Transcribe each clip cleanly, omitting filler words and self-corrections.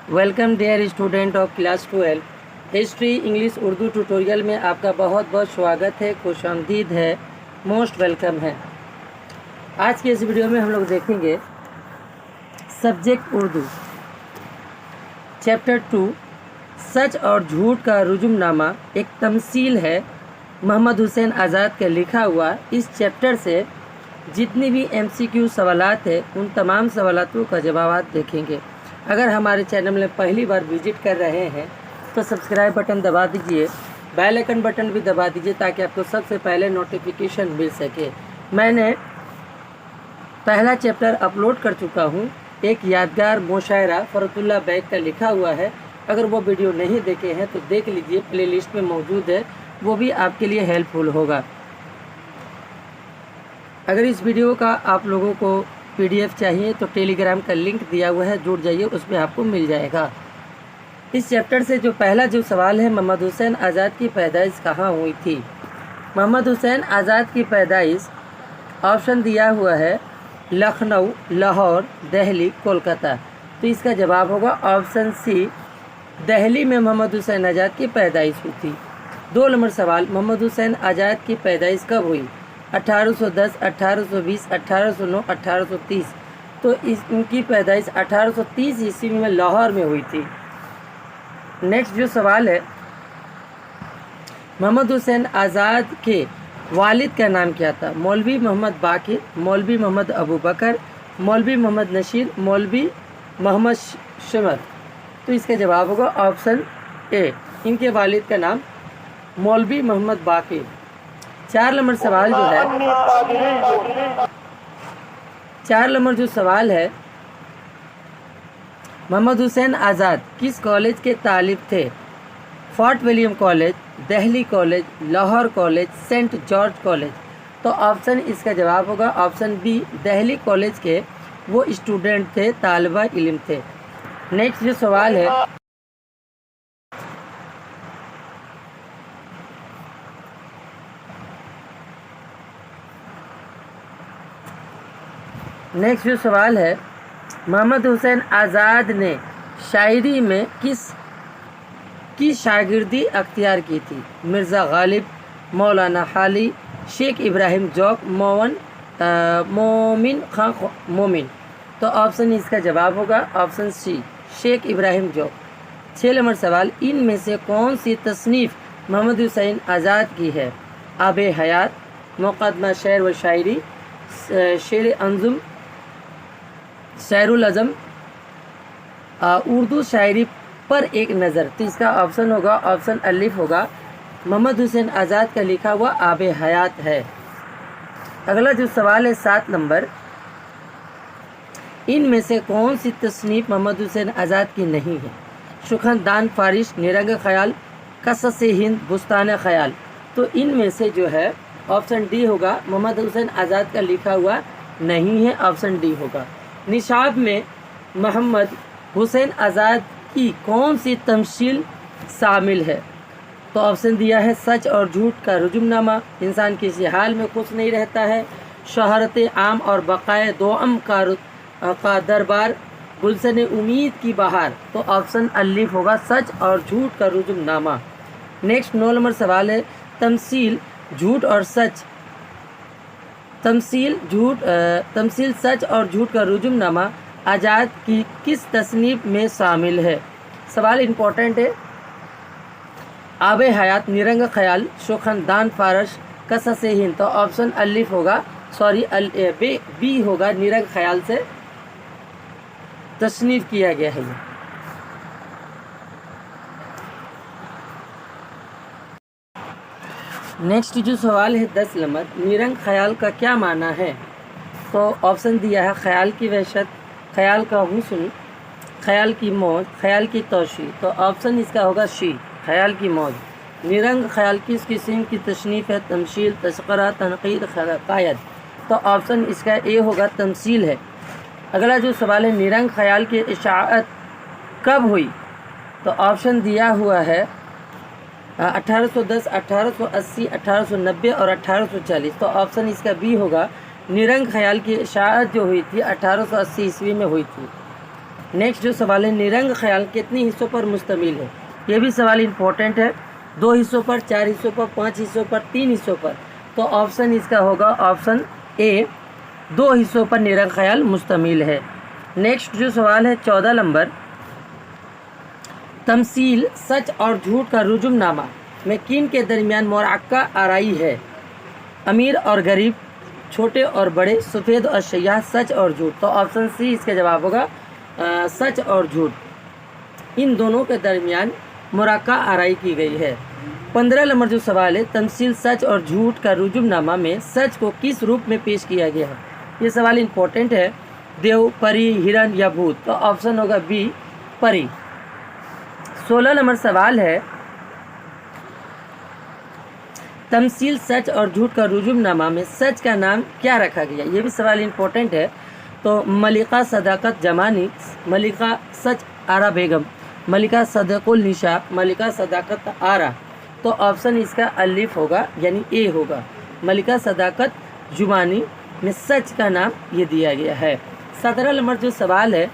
Welcome dear student of class 12। History English Urdu tutorial में आपका बहुत बहुत स्वागत है, खुशामदीद है, मोस्ट वेलकम है। आज के इस वीडियो में हम लोग देखेंगे सब्जेक्ट उर्दू चैप्टर 2 सच और झूठ का रुजुमनामा एक तमसील है। मोहम्मद हुसैन आज़ाद का लिखा हुआ इस चैप्टर से जितनी भी MCQ सवालात है उन तमाम सवालातों का जवाब देखेंगे। अगर हमारे चैनल में पहली बार विजिट कर रहे हैं तो सब्सक्राइब बटन दबा दीजिए, बेल आइकन बटन भी दबा दीजिए ताकि आपको सबसे पहले नोटिफिकेशन मिल सके। मैंने पहला चैप्टर अपलोड कर चुका हूँ, एक यादगार मुशायरा फरतुल्लाह बैग का लिखा हुआ है। अगर वो वीडियो नहीं देखे हैं तो देख लीजिए, प्लेलिस्ट में मौजूद है, वो भी आपके लिए हेल्पफुल होगा। अगर इस वीडियो का आप लोगों को PDF चाहिए तो टेलीग्राम का लिंक दिया हुआ है, जुड़ जाइए, उसमें आपको मिल जाएगा। इस चैप्टर से जो पहला सवाल है, मोहम्मद हुसैन आज़ाद की पैदाइश कहाँ हुई थी। मोहम्मद हुसैन आज़ाद की पैदाइश ऑप्शन दिया हुआ है लखनऊ, लाहौर, दिल्ली, कोलकाता। तो इसका जवाब होगा ऑप्शन सी, दिल्ली में मोहम्मद हुसैन आज़ाद की पैदाइश हुई थी। 2 नंबर सवाल, मोहम्मद हुसैन आज़ाद की पैदाइश कब हुई। 1810, 1820, 1809, 1830। तो इनकी पैदाइश 1830 ईस्वी में लाहौर में हुई थी। नेक्स्ट जो सवाल है, मोहम्मद हुसैन आज़ाद के वालिद का नाम क्या था। मौलवी मोहम्मद बाकिर, मौलवी मोहम्मद अबू बकर, मौलवी मोहम्मद नशीर, मौलवी मोहम्मद शमर। तो इसका जवाब होगा ऑप्शन ए, इनके वालिद का नाम मौलवी मोहम्मद बाकिर। 4 नंबर सवाल जो है, 4 नंबर जो सवाल है, मोहम्मद हुसैन आज़ाद किस कॉलेज के तालिब थे। Fort William College, Delhi College, Lahore College, Saint George College. तो ऑप्शन इसका जवाब होगा ऑप्शन बी, दिल्ली कॉलेज के वो स्टूडेंट थे, तालिबा इल्म थे। नेक्स्ट जो सवाल है, मोहम्मद हुसैन आज़ाद ने शायरी में किस शागिर्दी अख्तियार की थी। मिर्ज़ा गालिब, मौलाना हाली, शेख इब्राहिम जौक, मोमिन खां मोमिन। तो ऑप्शन इसका जवाब होगा option C, Sheikh Ibrahim Zauq. 6 number सवाल, इनमें से कौन सी तसनीफ़ मोहम्मद हुसैन आज़ाद की है। आबे हयात, मुक़द्दमा शेर व शायरी, शेर अंजुम, शैरुल अज़म, उर्दू शायरी पर एक नज़र। तो इसका ऑप्शन होगा ऑप्शन अलिफ होगा, मोहम्मद हुसैन आज़ाद का लिखा हुआ आबे हयात है। अगला जो सवाल है 7 नंबर, इनमें से कौन सी तसनीफ़ मोहम्मद हुसैन आज़ाद की नहीं है। सुखनदान फारिश, निरंग ख्याल, कसस हिंद, बुस्तान ख्याल। तो इनमें से जो है ऑप्शन डी होगा, मोहम्मद हुसैन आज़ाद का लिखा हुआ नहीं है, ऑप्शन डी होगा। निशाब में मोहम्मद हुसैन आज़ाद की कौन सी तमसील शामिल है। तो ऑप्शन दिया है सच और झूठ का रुजुमनामा, इंसान किसी हाल में खुश नहीं रहता है, शहरत आम और बकाए दोअम का दरबार, गुलशन उम्मीद की बहार। तो ऑप्शन अलिफ होगा, सच और झूठ का रुजुमनामा। नेक्स्ट 9 नंबर सवाल है, तमसील झूठ और सच, तमसील सच और झूठ का रुजुमनामा आज़ाद की किस तसनीफ़ में शामिल है। सवाल इम्पोर्टेंट है। आबे हयात, निरंग ख्याल, सुखनदान फारश, कसस हिंद। तो ऑप्शन अलिफ होगा, सॉरी बी होगा, निरंग ख्याल से तसनीफ़ किया गया है। नेक्स्ट जो सवाल है 10 नंबर, निरंग ख्याल का क्या माना है। तो ऑप्शन दिया है ख्याल की वहशत, ख्याल का हुस्न, ख्याल की मौज, ख्याल की तोशी। तो ऑप्शन इसका होगा शी, ख्याल की मौज। निरंग ख्याल किस किस्म की तसनीफ़ है। तमसील, तस्करा, तनक़ीद, क़ायद। तो ऑप्शन इसका ए होगा, तमसील है। अगला जो सवाल है, निरंग ख्याल की इशाअत कब हुई। तो ऑप्शन दिया हुआ है 1810, 1880, 1890 और 1840। तो ऑप्शन इसका बी होगा, निरंग ख्याल की इशाअत जो हुई थी 1880 ईस्वी में हुई थी। नेक्स्ट जो सवाल है, निरंग ख्याल कितने हिस्सों पर मुश्तमिल है? ये भी सवाल इम्पोर्टेंट है। 2 हिस्सों पर, 4 हिस्सों पर, 5 हिस्सों पर, 3 हिस्सों पर। तो ऑप्शन इसका होगा ऑप्शन ए, 2 हिस्सों पर निरंग ख्याल मुश्तमिल है। नेक्स्ट जो सवाल है 14 नंबर, तमसील सच और झूठ का रुजुमनामा में किन के दरमियान मुराक्का आराई है? अमीर और गरीब, छोटे और बड़े, सफ़ेद और सयाह, सच और झूठ। तो ऑप्शन सी इसका जवाब होगा सच और झूठ। इन दोनों के दरमियान मुराक्का आराई की गई है। 15 नंबर जो सवाल है, तमसील सच और झूठ का रुजुमनामा में सच को किस रूप में पेश किया गया है? ये सवाल इम्पोर्टेंट है। देव, परी, हिरन या भूत। तो ऑप्शन होगा बी, परी। 16 नंबर सवाल है, तमसील सच और झूठ का रुजुमनामा में सच का नाम क्या रखा गया? ये भी सवाल इम्पोर्टेंट है। तो मलिका सदाकत जमानी, मलिका सच आरा बेगम, मलिका सदकुल निशा, मलिका सदाकत आरा। तो ऑप्शन इसका अलिफ होगा, यानी ए होगा। मलिका सदाकत जुबानी में सच का नाम ये दिया गया है। 17 नंबर जो सवाल है,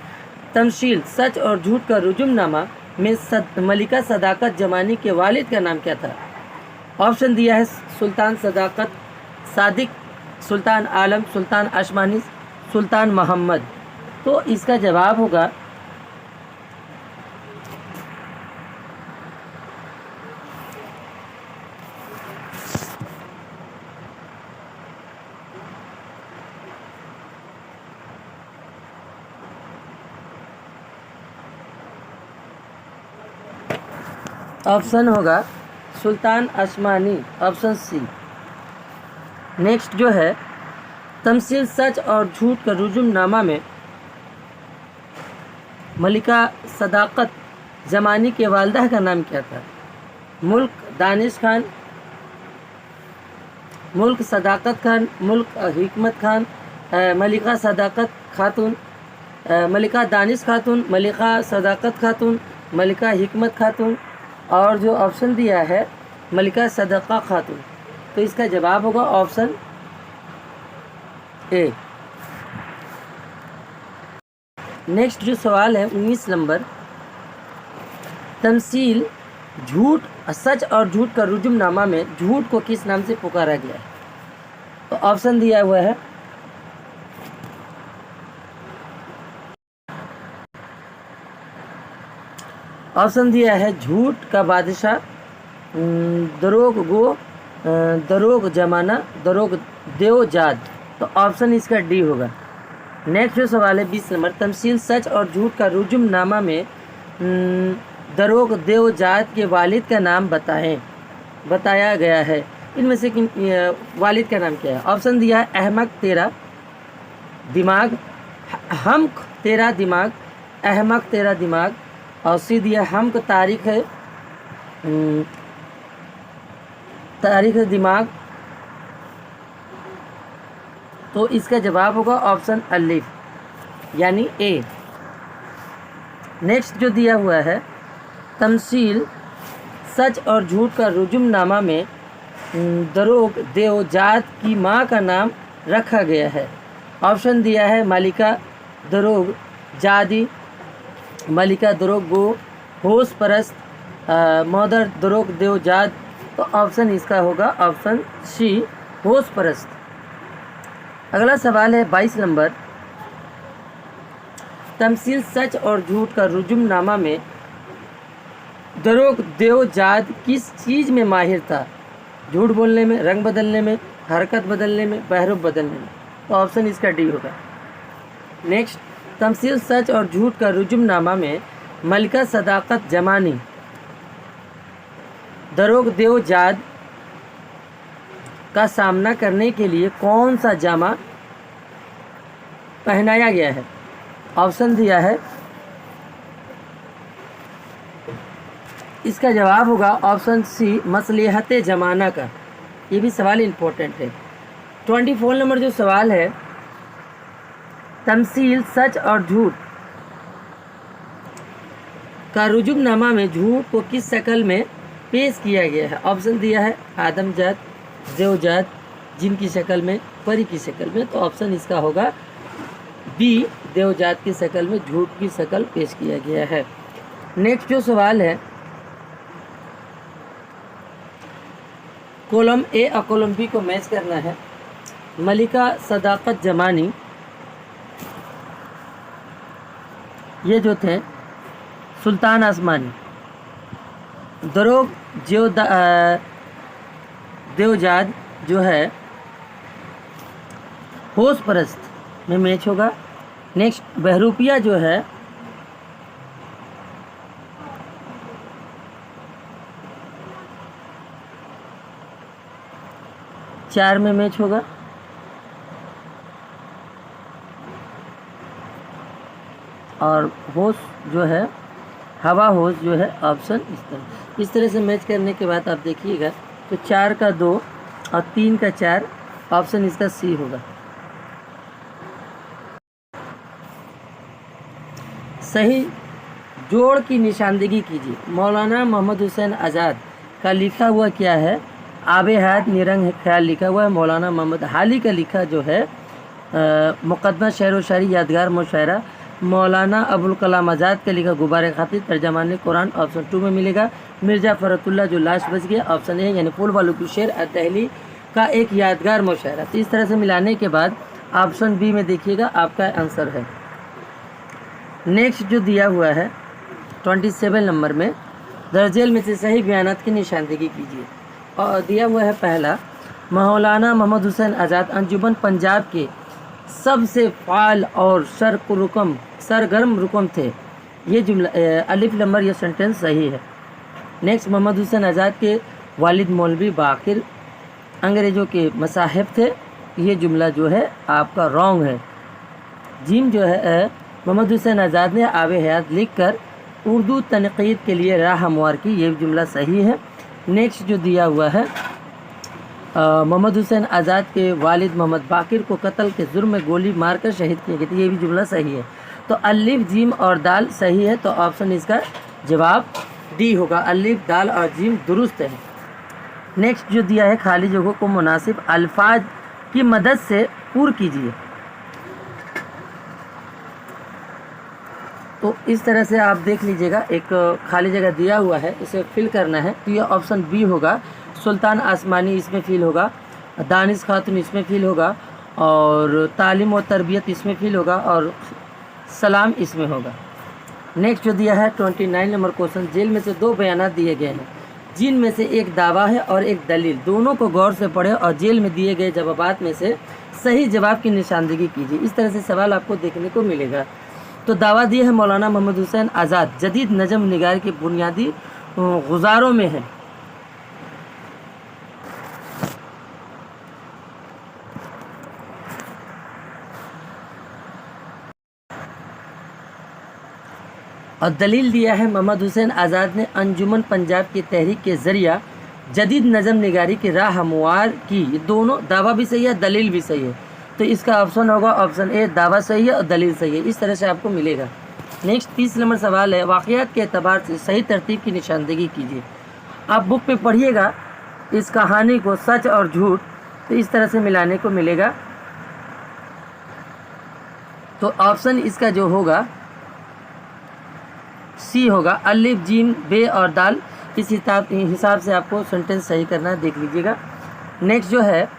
तमसील सच और झूठ का रुजुमनामा में मलिका सदाकत जमानी के वालिद का नाम क्या था? ऑप्शन दिया है सुल्तान सदाकत, सादिक, सुल्तान आलम, सुल्तान अशमानी, सुल्तान मोहम्मद। तो इसका जवाब होगा ऑप्शन होगा सुल्तान अशमानी, ऑप्शन सी। नेक्स्ट जो है, तमसील सच और झूठ का रुजुमनामा में मलिका सदाकत जमानी के वालदा का नाम क्या था? मुल्क दानिश खान, मुल्क सदाकत खान, मुल्क हिकमत खान, मलिका सदाकत खातून, मलिका दानिश खातून, मलिका सदाकत खातून, मलिका हिकमत खातून, और जो ऑप्शन दिया है मलिका सदका खातून। तो इसका जवाब होगा ऑप्शन ए। नेक्स्ट जो सवाल है 19 नंबर, तमसील झूठ सच और झूठ का रुजुमनामा में झूठ को किस नाम से पुकारा गया है? तो ऑप्शन दिया हुआ है ऑप्शन दिया है झूठ का बादशाह, दरोग गो, दरोग जमाना, दरोग देवजाद। तो ऑप्शन इसका डी होगा। नेक्स्ट जो सवाल है 20 नंबर, तमसील सच और झूठ का रुजुमनामा में दरोग देवजाद के वालिद का नाम बताया गया है। इनमें से किन वालिद का नाम क्या है? ऑप्शन दिया है अहमक तेरा दिमाग, हमक तेरा दिमाग, अहमक तेरा दिमाग, और सी दिया हमक तारीख है, तारीख दिमाग। तो इसका जवाब होगा ऑप्शन अलिफ, यानी ए। नेक्स्ट जो दिया हुआ है, तमसील सच और झूठ का रुजुमनामा में दरोग देवजात की माँ का नाम रखा गया है। ऑप्शन दिया है मलिका दरोग जादी, मलिका दरोग गो, होश परस्त, मदर दरोग देवजाद। तो ऑप्शन इसका होगा ऑप्शन सी, होश परस्त। अगला सवाल है 22 नंबर, तमसील सच और झूठ का रुजुमनामा में दरोग देवजाद किस चीज़ में माहिर था? झूठ बोलने में, रंग बदलने में, हरकत बदलने में, बहरूप बदलने में। तो ऑप्शन इसका डी होगा। नेक्स्ट, तमसील सच और झूठ का रुजुमनामा में मलिका सदाकत जमानी दरोग देवजाद का सामना करने के लिए कौन सा जामा पहनाया गया है? ऑप्शन दिया है, इसका जवाब होगा ऑप्शन सी, मसलिहत जमाना का। ये भी सवाल इम्पोर्टेंट है। 24 नंबर जो सवाल है, तमसील सच और झूठ का रुजुमनामा में झूठ को किस शक्ल में पेश किया गया है? ऑप्शन दिया है आदमजात, देवजात, जिन की शक्ल में, परी की शक्ल में। तो ऑप्शन इसका होगा बी देवजात की शक्ल में झूठ की शक्ल पेश किया गया है। नेक्स्ट जो सवाल है कॉलम ए और कॉलम बी को मैच करना है। मलिका सदाकत जमानी ये जो थे सुल्तान आसमानी, दरोग देवजाद जो है होश परस्त में मैच होगा। नेक्स्ट बहरूपिया जो है चार में मैच होगा। और होश जो है हवा होश जो है ऑप्शन इस तरह से मैच करने के बाद आप देखिएगा तो 4 का 2 और 3 का 4 ऑप्शन इसका सी होगा। सही जोड़ की निशानदेही कीजिए। मौलाना मोहम्मद हुसैन आज़ाद का लिखा हुआ क्या है? आबे हयात निरंग ख्याल लिखा हुआ है। मौलाना मोहम्मद हाली का लिखा जो है मुकदमा शेर व शायरी यादगार मुशायरा। मौलाना अबुल कलाम आज़ाद का लिखा गुबारे खातिर तर्जमान कुरान ऑप्शन 2 में मिलेगा। मिर्ज़ा फ़रतुल्लाह जो लास्ट बच गया ऑप्शन ए यानी फूल वालों की शेर दहली का एक यादगार मुशायरा। तो इस तरह से मिलाने के बाद ऑप्शन बी में देखिएगा आपका आंसर है। नेक्स्ट जो दिया हुआ है 27 नंबर में दर्जेल में से सही बयानात की निशानदेही कीजिए। और दिया हुआ है पहला मौलाना मोहम्मद हुसैन आज़ाद अंजुमन पंजाब के सबसे फ़ाल और सरगर्म रुकन थे। ये जुमला अलिफ नंबर यह सेंटेंस सही है। नेक्स्ट मोहम्मद हुसैन आज़ाद के वालिद मौलवी बाकिर अंग्रेज़ों के मसाहिब थे। ये जुमला जो है आपका रॉन्ग है। जिम जो है मोहम्मद हुसैन आज़ाद ने आब हयात लिख कर उर्दू तनक़ीद के लिए राह हमवार की। ये जुमला सही है। नेक्स्ट जो दिया हुआ है मोहम्मद हुसैन आज़ाद के वालिद मोहम्मद बाकिर को कत्ल के जुर्म में गोली मारकर शहीद किया गया। ये भी जुमला सही है। तो अलिफ जीम और दाल सही है। तो ऑप्शन इसका जवाब डी होगा। अलिफ दाल और जीम दुरुस्त है। नेक्स्ट जो दिया है खाली जगहों को मुनासिब अल्फाज की मदद से पूर्ण कीजिए। तो इस तरह से आप देख लीजिएगा एक खाली जगह दिया हुआ है, इसे फिल करना है। तो ये ऑप्शन बी होगा। सुल्तान आसमानी इसमें फिल होगा, दानिश खातून इसमें फिल होगा, और तालीम और तरबियत इसमें फिल होगा, और सलाम इसमें होगा। नेक्स्ट जो दिया है 29 नंबर क्वेश्चन, जेल में से 2 बयानात दिए गए हैं जिनमें से एक दावा है और एक दलील। दोनों को गौर से पढ़े और जेल में दिए गए जवाबात में से सही जवाब की निशानदेही कीजिए। इस तरह से सवाल आपको देखने को मिलेगा। तो दावा दिया है मौलाना मोहम्मद हुसैन आज़ाद जदीद नज़म निगार के बुनियादी गुजारों में है। और दलील दिया है मोहम्मद हुसैन आज़ाद ने अंजुमन पंजाब की तहरीक के ज़रिया जदीद नज़म निगारी की राह हमवार की। ये दोनों दावा भी सही है, दलील भी सही है। तो इसका ऑप्शन होगा ऑप्शन ए, दावा सही है और दलील सही है। इस तरह से आपको मिलेगा। नेक्स्ट 30 नंबर सवाल है, वाक़यात के एतबार से सही तरतीब की निशानदेही कीजिए। आप बुक पे पढ़िएगा इस कहानी को, सच और झूठ, तो इस तरह से मिलाने को मिलेगा। तो ऑप्शन इसका जो होगा सी होगा। अलिफ जीम बे और दाल। इस हिसाब से आपको सेंटेंस सही करना है, देख लीजिएगा। नेक्स्ट जो है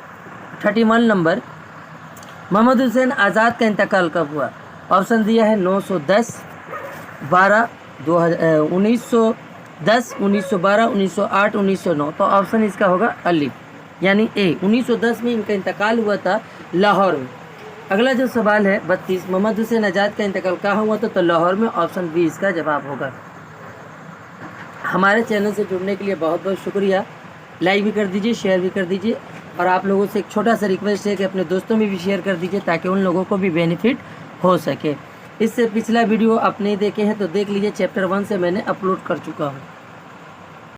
31 नंबर, मोहम्मद हुसैन आज़ाद का इंतकाल कब हुआ? ऑप्शन दिया है 910, 12, 1910, 1912, 1908, 1909। तो ऑप्शन इसका होगा अलिफ यानी ए। 1910 में इनका इंतकाल हुआ था लाहौर में। अगला जो सवाल है 32, मोहम्मद हुसैन आज़ाद का इंतकाल कहाँ हुआ था? तो लाहौर में। ऑप्शन बी इसका जवाब होगा। हमारे चैनल से जुड़ने के लिए बहुत बहुत शुक्रिया। लाइक भी कर दीजिए, शेयर भी कर दीजिए, और आप लोगों से एक छोटा सा रिक्वेस्ट है कि अपने दोस्तों में भी शेयर कर दीजिए ताकि उन लोगों को भी बेनिफिट हो सके। इससे पिछला वीडियो आप नहीं देखे हैं तो देख लीजिए, चैप्टर 1 से मैंने अपलोड कर चुका हूँ।